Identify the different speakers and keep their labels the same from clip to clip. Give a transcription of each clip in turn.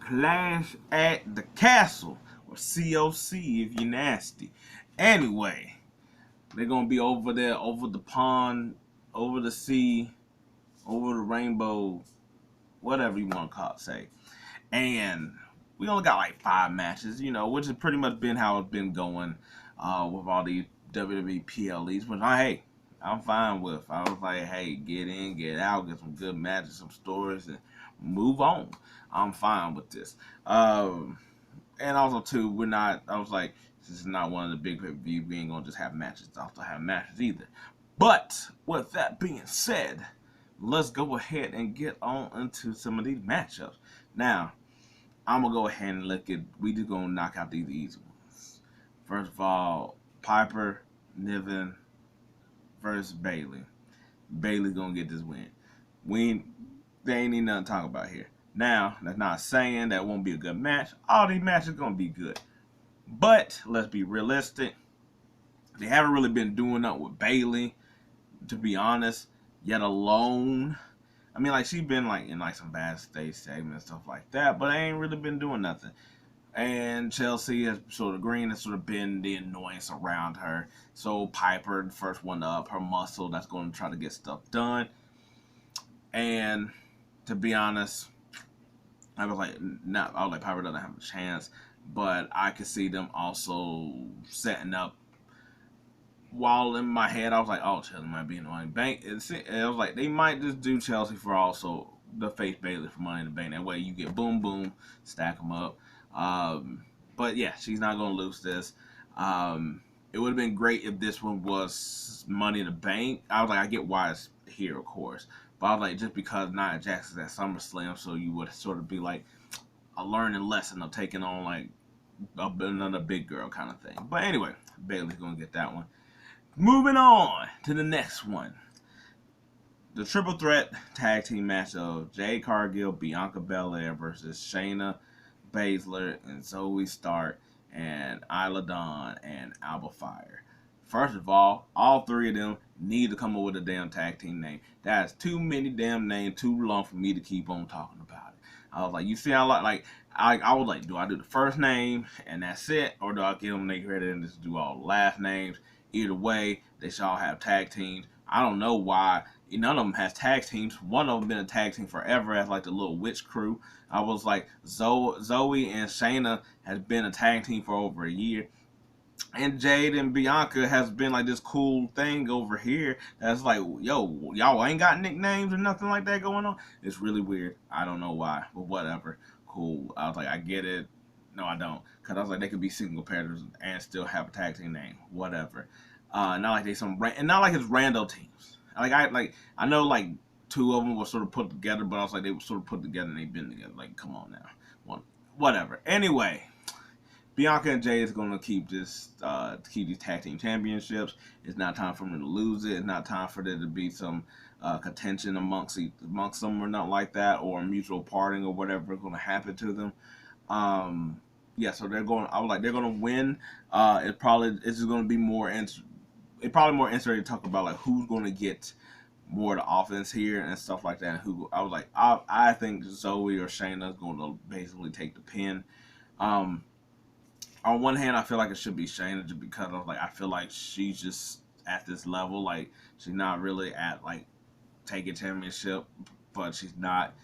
Speaker 1: Clash at the Castle, or COC if you're nasty. Anyway, they're gonna be over there, over the pond, over the sea, over the rainbow, whatever you want to call it, say. And we only got like 5 matches, which has pretty much been how it's been going with all these WWE PLEs. But hey, I'm fine with. I was like, hey, get in, get out, get some good matches, some stories, and move on. I'm fine with this. And also too, we're not. I was like, this is not one of the big pay-per-view. We ain't gonna just have matches. I also have matches either. But with that being said, let's go ahead and get on into some of these matchups. Now, I'm gonna go ahead and look at. We just gonna knock out these easy ones. First of all, Piper Niven versus Bayley. Bayley's gonna get this win. There ain't even nothing to talk about here. Now, that's not saying that won't be a good match. All these matches gonna be good, but let's be realistic. They haven't really been doing up with Bayley, to be honest. Yet alone, I mean, like she's been like in like some bad stage segments and stuff like that, but I ain't really been doing nothing. And Chelsea has sort of Green has sort of been the annoyance around her. So Piper, the first one up, her muscle that's going to try to get stuff done. And to be honest, I was like, Piper doesn't have a chance, but I could see them also setting up. While in my head, I was like, oh, Chelsea might be in the Money in the Bank. I was like, they might just do Chelsea for also the face Bayley for Money in the Bank. That way you get boom, boom, stack them up. But yeah, she's not going to lose this. It would have been great if this one was Money in the Bank. I was like, I get why it's here, of course. But I was like, just because Nia Jackson's at SummerSlam, so you would sort of be like a learning lesson of taking on like another big girl kind of thing. But anyway, Bayley's going to get that one. Moving on to the next one. The triple threat tag team match of Jade Cargill, Bianca Belair versus Shayna Baszler and Zoe Stark and Isla Dawn and Alba Fire. First of all three of them need to come up with a damn tag team name. That's too many damn names, too long for me to keep on talking about it. I was like, you see how I was like, do I do the first name and that's it, or do I give them their credit and just do all the last names? Either way, they should all have tag teams. I don't know why none of them has tag teams. One of them been a tag team forever as like the little witch crew. I was like, Zoe and Shayna has been a tag team for over a year. And Jade and Bianca has been like this cool thing over here that's like, yo, y'all ain't got nicknames or nothing like that going on. It's really weird. I don't know why, but whatever. Cool. I was like, I get it. No, I don't. Because I was like, they could be single pairs and still have a tag team name. Whatever. Not like they and not like it's rando teams. I know like two of them were sort of put together, but I was like, they were sort of put together and they've been together. Like, come on now. Whatever. Anyway, Bianca and Jay is going to keep these tag team championships. It's not time for them to lose it. It's not time for there to be some contention amongst them or nothing like that, or mutual parting or whatever is going to happen to them. Yeah, so they're going. I was like, they're going to win. It's just going to be more. It's probably more interesting to talk about like who's going to get more of the offense here and stuff like that. Who I was like, I think Zoe or Shayna is going to basically take the pin. On one hand, I feel like it should be Shayna just because I feel like she's just at this level. Like, she's not really at like taking championship, but she's not.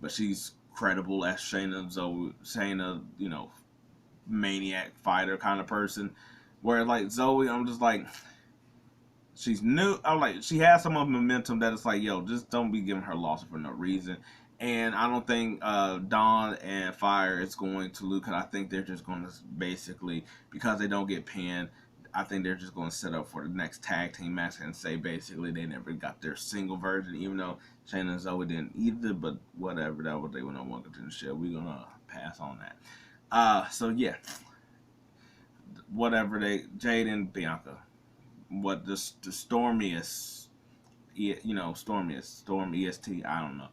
Speaker 1: But she's credible as Shayna, maniac fighter kind of person. Where like Zoe, I'm just like, she's new. I'm like, she has some of the momentum that it's like, yo, just don't be giving her losses for no reason. And I don't think Dawn and Fire is going to lose, because I think they're just going to basically, because they don't get pinned, I think they're just going to set up for the next tag team match and say basically they never got their single version, even though Shayna and Zoe didn't either, but whatever, that was they went on one contention. We're going to pass on that. So yeah, whatever Jade and Bianca, what the Storm is, Storm EST, I don't know.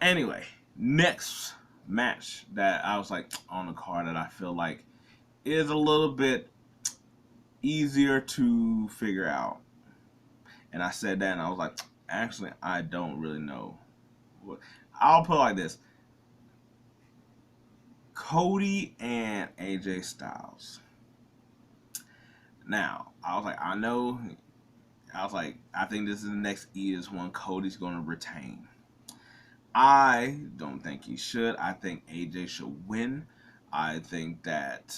Speaker 1: Anyway, next match that I was like on the card that I feel like is a little bit easier to figure out. And I said that and I was like, actually, I don't really know. I'll put it like this. Cody and AJ Styles. Now, I think this is the next is one Cody's going to retain. I don't think he should. I think AJ should win. I think that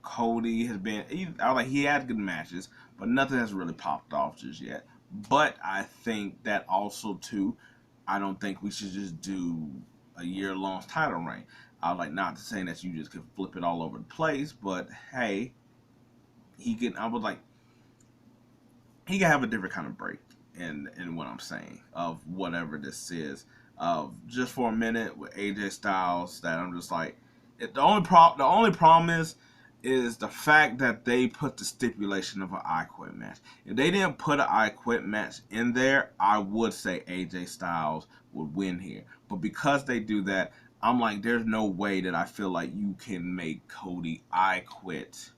Speaker 1: Cody has been, he had good matches, but nothing has really popped off just yet. But I think that also, too, I don't think we should just do a year-long title reign. I was like, not to say that you just could flip it all over the place, but hey, he can have a different kind of break in what I'm saying of whatever this is. Just for a minute with AJ Styles, that I'm just like, the only problem is the fact that they put the stipulation of an I Quit match. If they didn't put an I Quit match in there, I would say AJ Styles would win here. But because they do that, I'm like, there's no way that I feel like you can make Cody I Quit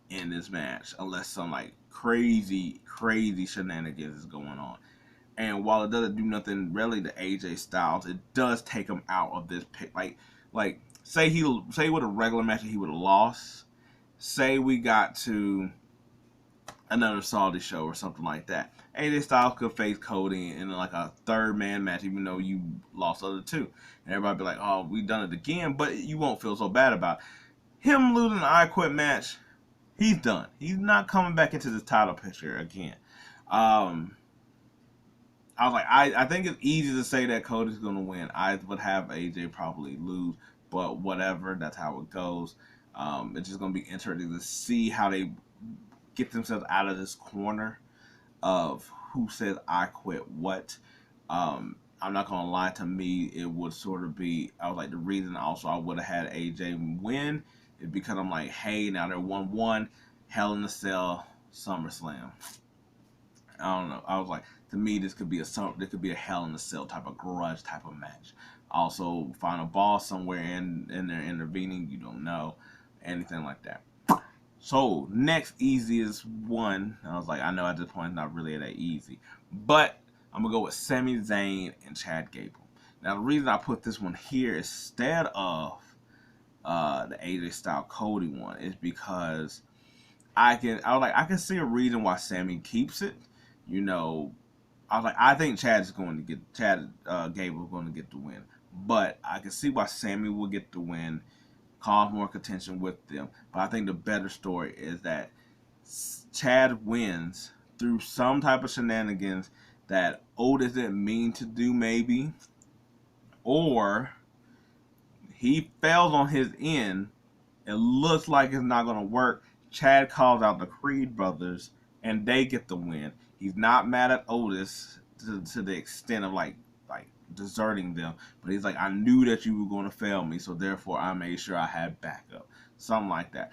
Speaker 1: in this match unless some like crazy shenanigans is going on. And while it doesn't do nothing really to AJ Styles, it does take him out of this pick. Like say with a regular match he would have lost. Say we got to another Saudi show or something like that. AJ Styles could face Cody in like a third man match, even though you lost the other two. And everybody be like, oh, we done it again, but you won't feel so bad about it. Him losing the I Quit match, he's done. He's not coming back into the title picture again. I was like, I think it's easy to say that Cody's going to win. I would have AJ probably lose, but whatever. That's how it goes. It's just going to be interesting to see how they get themselves out of this corner of who says I quit what. I'm not going to lie, to me, it would sort of be, I was like, the reason also I would have had AJ win is because I'm like, hey, now they're 1-1, Hell in a Cell, SummerSlam. I don't know. I was like, to me, this could be a Hell in a Cell type of grudge type of match. Also, Final Boss somewhere in there intervening, you don't know, anything like that. So, next easiest one, I was like, I know at this point it's not really that easy, but I'm going to go with Sami Zayn and Chad Gable. Now, the reason I put this one here instead of the AJ Styles Cody one is because I can see a reason why Sami keeps it. You know, I was like, I think Chad Gable is going to get the win, but I can see why Sami will get the win, cause more contention with them. But I think the better story is that Chad wins through some type of shenanigans that Otis didn't mean to do, maybe, or he fails on his end. It looks like it's not going to work. Chad calls out the Creed brothers, and they get the win. He's not mad at Otis to the extent of like deserting them, but he's like, I knew that you were going to fail me, so therefore I made sure I had backup. Something like that.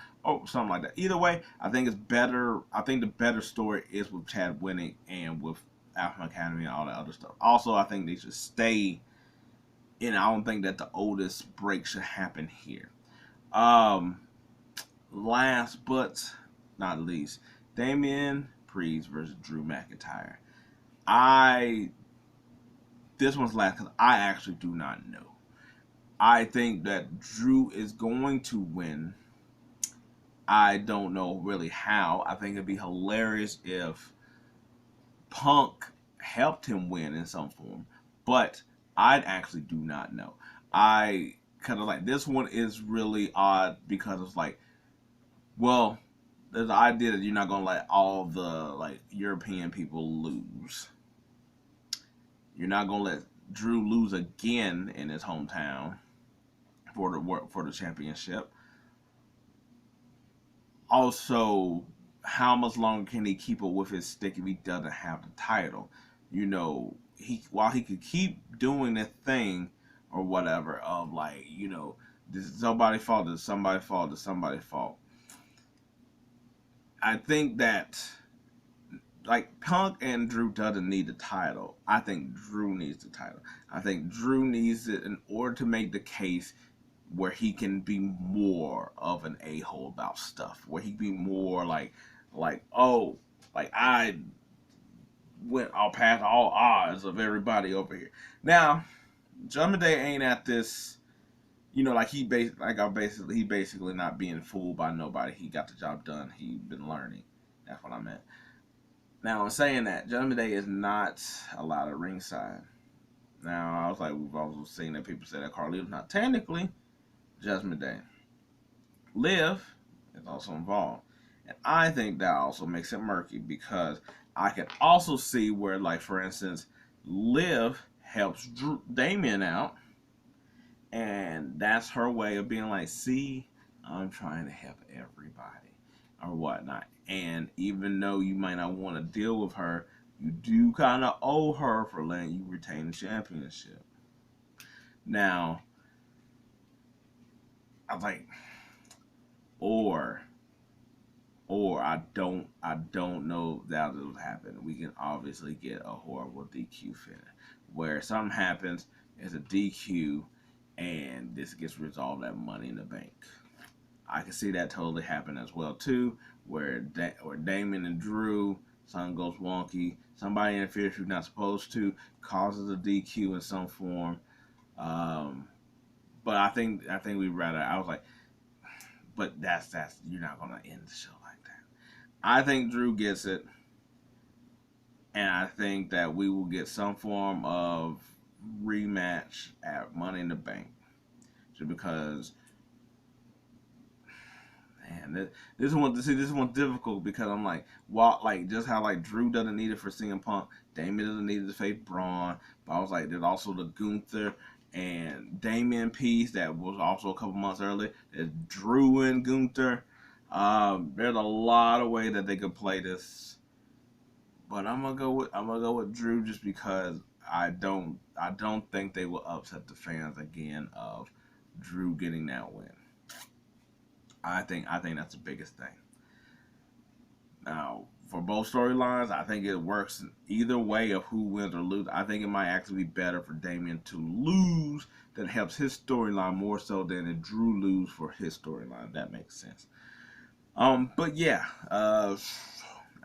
Speaker 1: Either way, I think it's better. I think the better story is with Chad winning and with Alpha Academy and all that other stuff. Also, I think they should stay in. I don't think that the Otis break should happen here. Last but not least, Damian Priest versus Drew McIntyre. This one's last because I actually do not know. I think that Drew is going to win. I don't know really how. I think it'd be hilarious if Punk helped him win in some form, but I actually do not know. I kind of like this one is really odd because it's like, well, there's the idea that you're not gonna let all the like European people lose. You're not gonna let Drew lose again in his hometown for the championship. Also, how much longer can he keep up with his stick if he doesn't have the title? You know, while he could keep doing that thing or whatever of like, you know, this is somebody's fault, this is somebody's fault, this is somebody's fault. I think that like Punk and Drew doesn't need the title. I think Drew needs the title. I think Drew needs it in order to make the case where he can be more of an a-hole about stuff. Where he can be more like oh, like I went all past all odds of everybody over here. Now, Judgment Day ain't at this, like he basically not being fooled by nobody. He got the job done. He been learning. That's what I meant. Now, in saying that, Judgment Day is not allowed at ringside. Now, I was like, we've also seen that people say that Carlito's not technically Judgment Day. Liv is also involved. And I think that also makes it murky because I can also see where, like, for instance, Liv helps Damien out, and that's her way of being like, see, I'm trying to help everybody or whatnot. And even though you might not want to deal with her, you do kind of owe her for letting you retain the championship. Now, I was like, or I don't know that will happen. We can obviously get a horrible DQ finish where something happens, it's a DQ, and this gets resolved at Money in the Bank. I can see that totally happen as well too, where Damon and Drew, something goes wonky, somebody interferes who's not supposed to, causes a DQ in some form. Um, but I think we'd rather. I was like, but that's you're not gonna end the show like that. I think Drew gets it, and I think that we will get some form of rematch at Money in the Bank, just because. Man, this one's difficult because I'm like, just how like Drew doesn't need it for CM Punk, Damien doesn't need it to face Braun, but I was like, there's also the Gunther and Damien piece that was also a couple months earlier. There's Drew and Gunther. There's a lot of ways that they could play this, but I'm gonna go with Drew just because I don't think they will upset the fans again of Drew getting that win. I think that's the biggest thing. Now, for both storylines, I think it works either way of who wins or loses. I think it might actually be better for Damien to lose that helps his storyline more so than if Drew lose for his storyline. If that makes sense. But yeah, I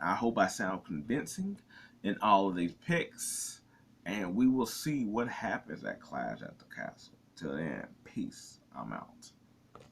Speaker 1: hope I sound convincing in all of these picks, and we will see what happens at Clash at the Castle. Till then, peace. I'm out.